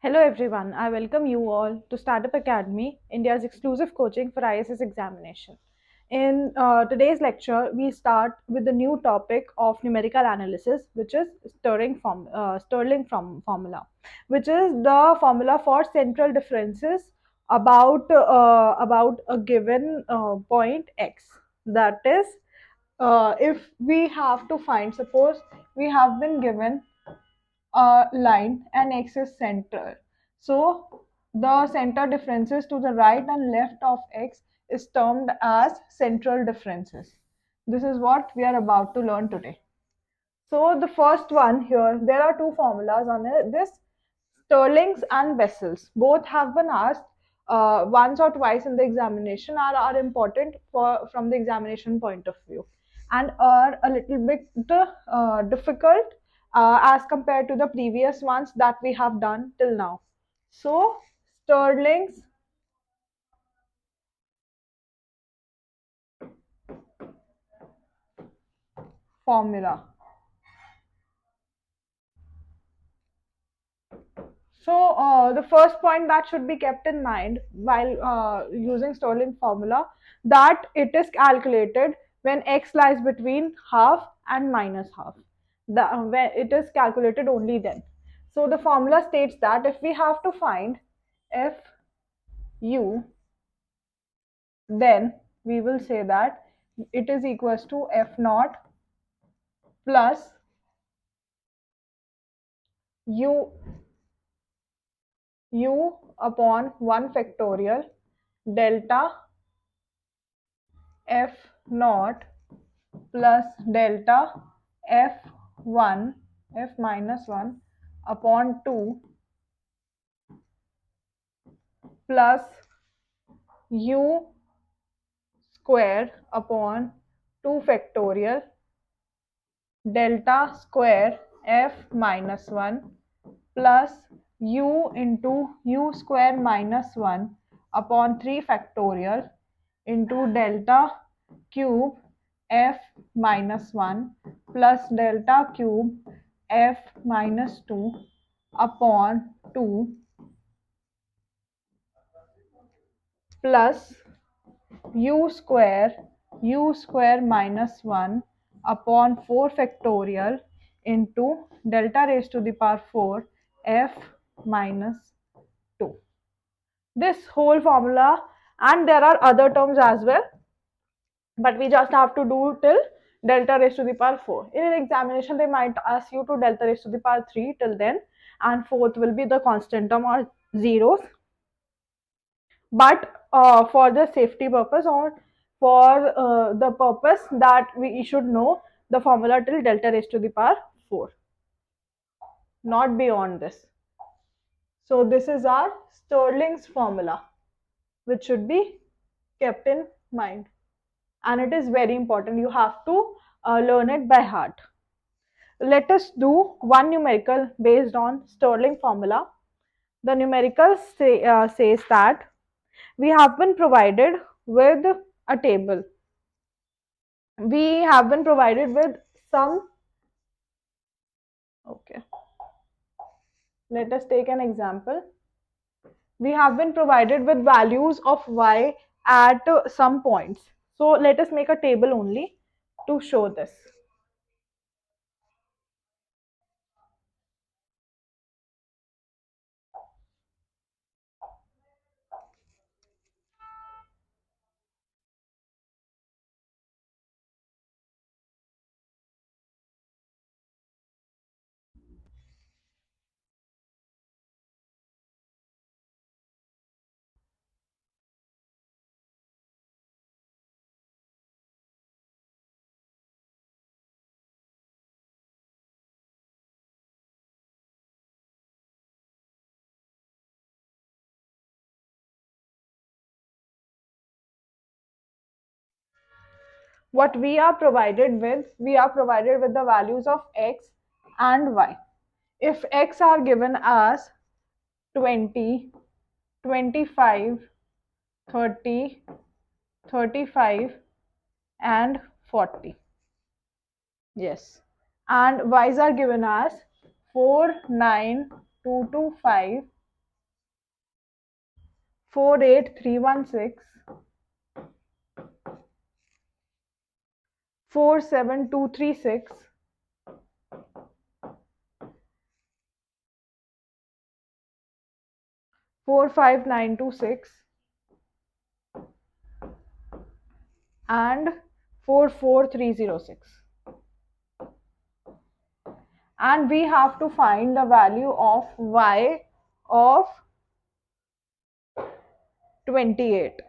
Hello everyone, I welcome you all to Startup Academy, India's exclusive coaching for ISS examination. In today's lecture, we start with the new topic of numerical analysis, which is Stirling formula, which is the formula for central differences about a given point x. That is, if we have to find, suppose we have been given line and x is center. So the center differences to the right and left of x is termed as central differences. This is what we are about to learn today. So the first one here, there are two formulas on it. This Stirling's and Bessel's both have been asked once or twice in the examination, are important for from the examination point of view, and are a little bit difficult as compared to the previous ones that we have done till now. So Stirling's formula. So the first point that should be kept in mind while using Stirling formula, that it is calculated when x lies between half and minus half. When it is calculated only then. So the formula states that if we have to find f u, then we will say that it is equals to f naught plus u u upon 1 factorial delta f naught plus delta f1 f minus 1 upon 2 plus u square upon 2 factorial delta square f minus 1 plus u into u square minus 1 upon 3 factorial into delta cube f minus 1 plus delta cube f minus 2 upon 2 plus u square minus 1 upon 4 factorial into delta raised to the power 4 f minus 2. This whole formula, and there are other terms as well, but we just have to do till delta raised to the power 4. In an examination, they might ask you to delta raised to the power 3 till then, and fourth will be the constant term or zeros. But for the safety purpose, or for the purpose that we should know the formula till delta raised to the power 4, not beyond this. So this is our Stirling's formula, which should be kept in mind, and it is very important. You have to learn it by heart. Let us do one numerical based on Stirling formula. The numerical says that we have been provided with a table. We have been provided with some, okay, let us take an example. We have been provided with values of y at some points. So let us make a table only to show this. What we are provided with, we are provided with the values of x and y. If x are given as 20, 25, 30, 35 and 40. Yes. And y's are given as 4, 9, 2 to 5 48316, 47236, 45926, and 44306. And we have to find the value of y of 28.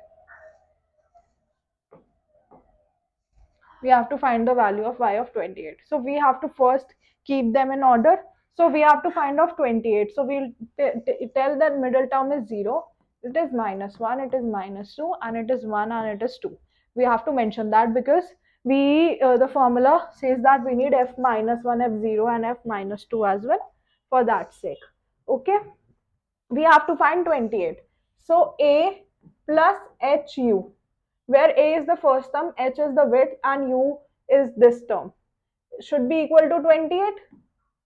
We have to find the value of y of 28. So we have to first keep them in order. So we have to find of 28. So we'll tell that middle term is 0, it is -1, it is -2, and it is 1, and it is 2. We have to mention that because the formula says that we need f -1, f0, and f -2 as well, for that sake. Okay, we have to find 28. So a plus hu, where a is the first term, h is the width, and u is this term, should be equal to 28,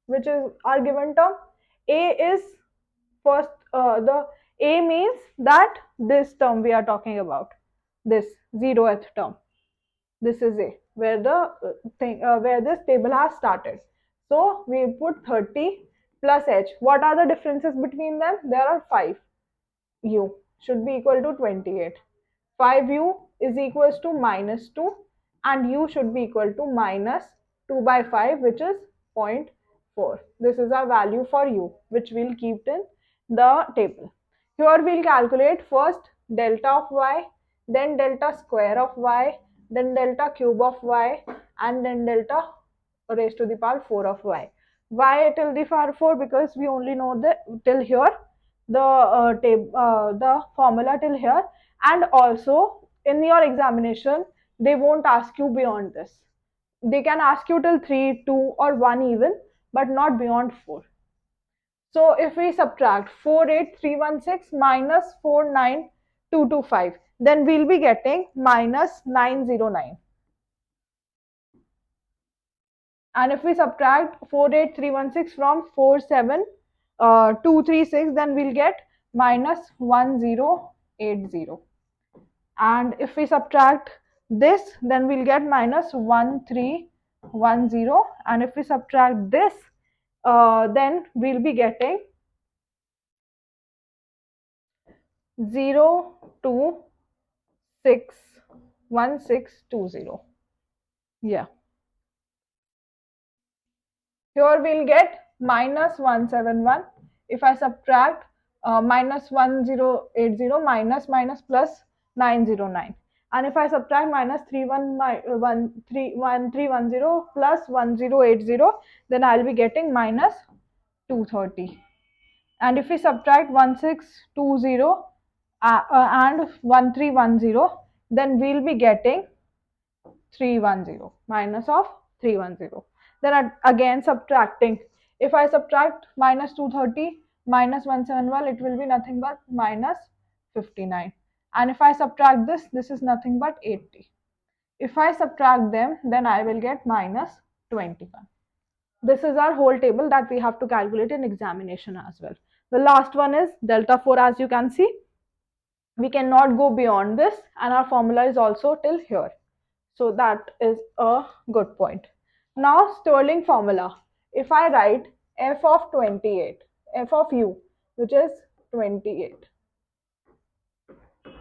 which is our given term. A is first, the a means that this term we are talking about, this 0th term. This is a, where the where this table has started. So we put 30 plus h. What are the differences between them? There are 5. U should be equal to 28. 5u is equals to -2, and u should be equal to -2 by 5, which is 0.4. This is our value for u, which we'll keep in the table. Here we'll calculate first delta of y, then delta square of y, then delta cube of y, and then delta raised to the power 4 of y. Why till the power 4? Because we only know the till here, the formula till here, and also in your examination they won't ask you beyond this. They can ask you till 3, 2, or 1 even, but not beyond 4. So if we subtract 48316 minus 49225, then we'll be getting -909. And if we subtract 48316 from 47236, then we'll get -1080. And if we subtract this, then we'll get -1310. And if we subtract this, then we'll be getting 0261620. Yeah. Here we'll get -171. If I subtract -1080, minus plus 909. And if I subtract -1310 plus 1080, then I'll be getting -230. And if we subtract 1620 and 1310, then we'll be getting 310, minus of 310. Then again subtracting. If I subtract -230 minus 171, it will be nothing but -59. And if I subtract this, this is nothing but 80. If I subtract them, then I will get -21. This is our whole table that we have to calculate in examination as well. The last one is delta 4. As you can see, we cannot go beyond this, and our formula is also till here. So that is a good point. Now Stirling formula. If I write f of 28, f of u, which is 28,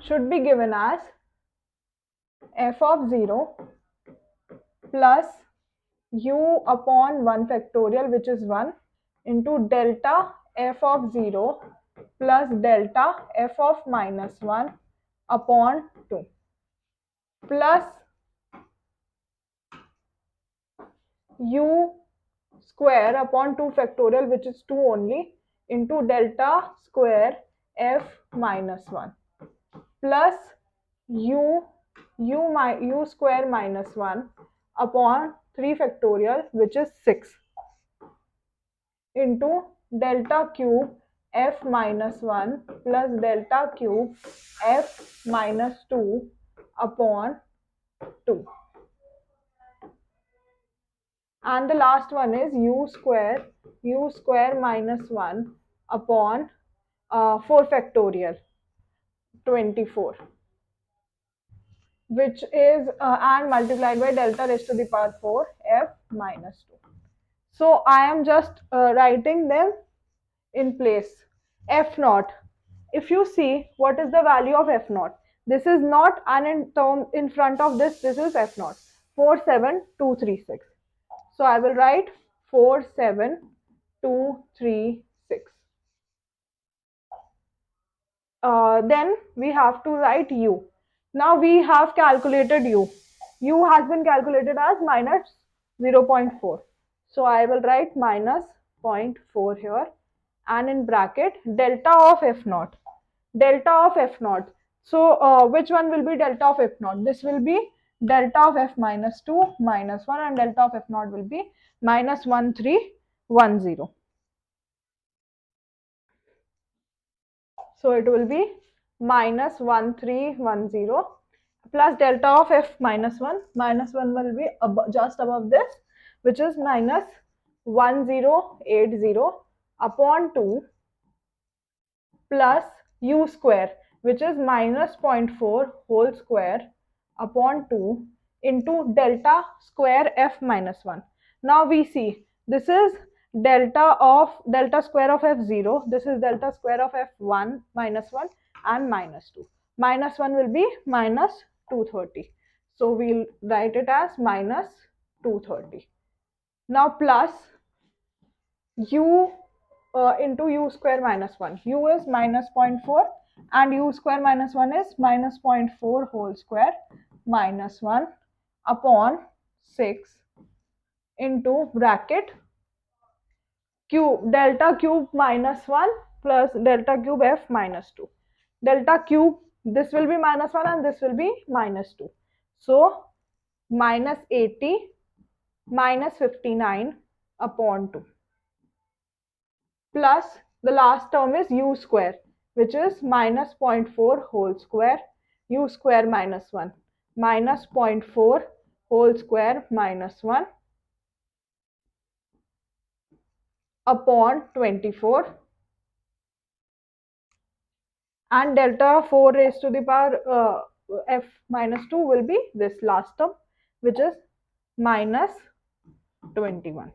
should be given as f of 0 plus u upon 1 factorial, which is 1, into delta f of 0 plus delta f of -1 upon 2, plus u square upon 2 factorial, which is 2 only, into delta square f -1, plus u square -1 upon 3 factorial, which is 6, into delta cube f -1 plus delta cube f -2 upon 2. And the last one is u square -1 upon 4 factorial. 24, which is and multiplied by delta raised to the power 4 f minus 2. So I am just writing them in place. F naught. If you see what is the value of F naught, this is not, and in front of this is F naught, 47236. So I will write 47236. Then we have to write u. Now we have calculated u. U has been calculated as minus 0.4. So I will write minus 0.4 here, and in bracket delta of f naught. Delta of f naught. So which one will be delta of f naught? This will be delta of f minus 2 minus 1, and delta of f naught will be minus 1310. So it will be minus 1310 plus delta of f minus 1. Minus 1 will be just above this, which is minus 1080 upon 2 plus u square, which is minus 0.4 whole square upon 2 into delta square f minus 1. Now we see this is delta square of f0, this is delta square of f1 minus 1 and minus 2. Minus 1 will be minus 230. So we'll write it as minus 230. Now plus u into u square minus 1. U is minus 0.4 and u square minus 1 is minus 0.4 whole square minus 1 upon 6 into bracket cube delta cube minus 1 plus delta cube f minus 2. Delta cube, this will be minus 1 and this will be minus 2. So minus 80 minus 59 upon 2 plus the last term is u square, which is minus 0.4 whole square, u square minus 1 minus 0.4 whole square minus 1 upon 24, and delta 4 raised to the power f minus 2 will be this last term, which is minus 21.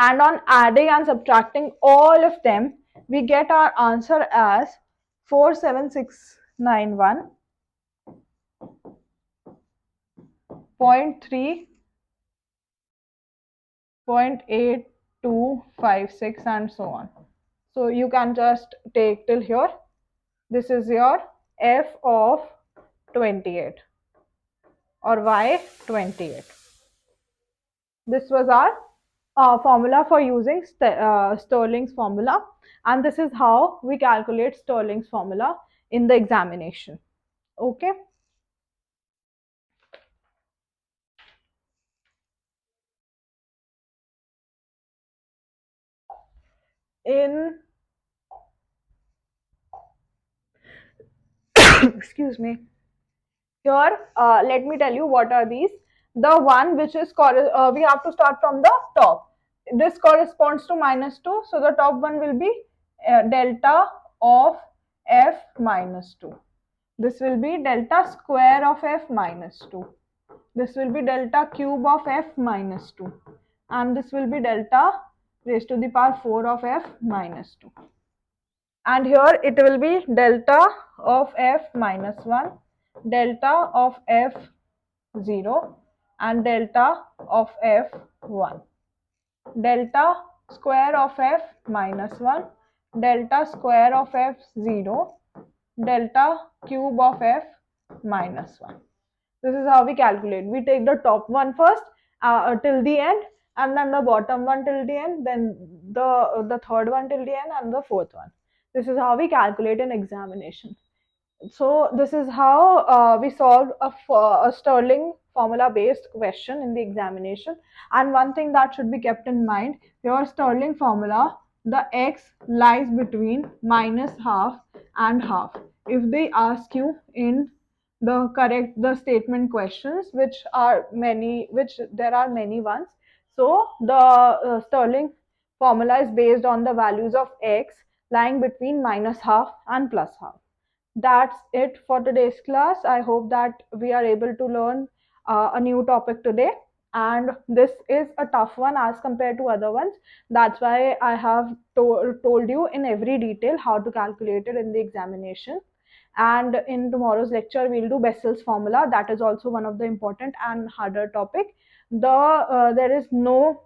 And on adding and subtracting all of them, we get our answer as 47691.3, 0.8256 and so on. So you can just take till here. This is your f of 28 or y 28. This was our formula for using Stirling's formula, and this is how we calculate Stirling's formula in the examination. Okay. Excuse me. Here, let me tell you what are these. The one which is we have to start from the top. This corresponds to minus 2. So the top one will be delta of f minus 2. This will be delta square of f minus 2. This will be delta cube of f minus 2. And this will be delta raised to the power 4 of f minus 2. And here it will be delta of f minus 1, delta of f0 and delta of f1. Delta square of f minus 1, delta square of f0, delta cube of f minus 1. This is how we calculate. We take the top one first till the end, and then the bottom one till the end, then the third one till the end, and the fourth one. This is how we calculate an examination. So this is how we solve a Stirling formula based question in the examination. And one thing that should be kept in mind, your Stirling formula, the x lies between minus half and half. If they ask you in the statement questions, which there are many ones, so the Stirling formula is based on the values of x lying between minus half and plus half. that's it for today's class. I hope that we are able to learn a new topic today. And this is a tough one as compared to other ones. That's why I have told you in every detail how to calculate it in the examination. And in tomorrow's lecture, we'll do Bessel's formula. That is also one of the important and harder topic. There is no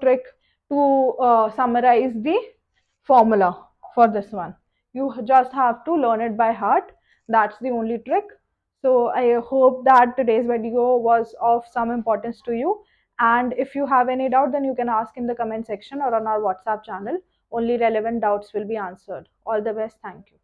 trick to summarize the formula for this one. You just have to learn it by heart. That's the only trick. So I hope that today's video was of some importance to you. And if you have any doubt, then you can ask in the comment section or on our WhatsApp channel. Only relevant doubts will be answered. All the best. Thank you.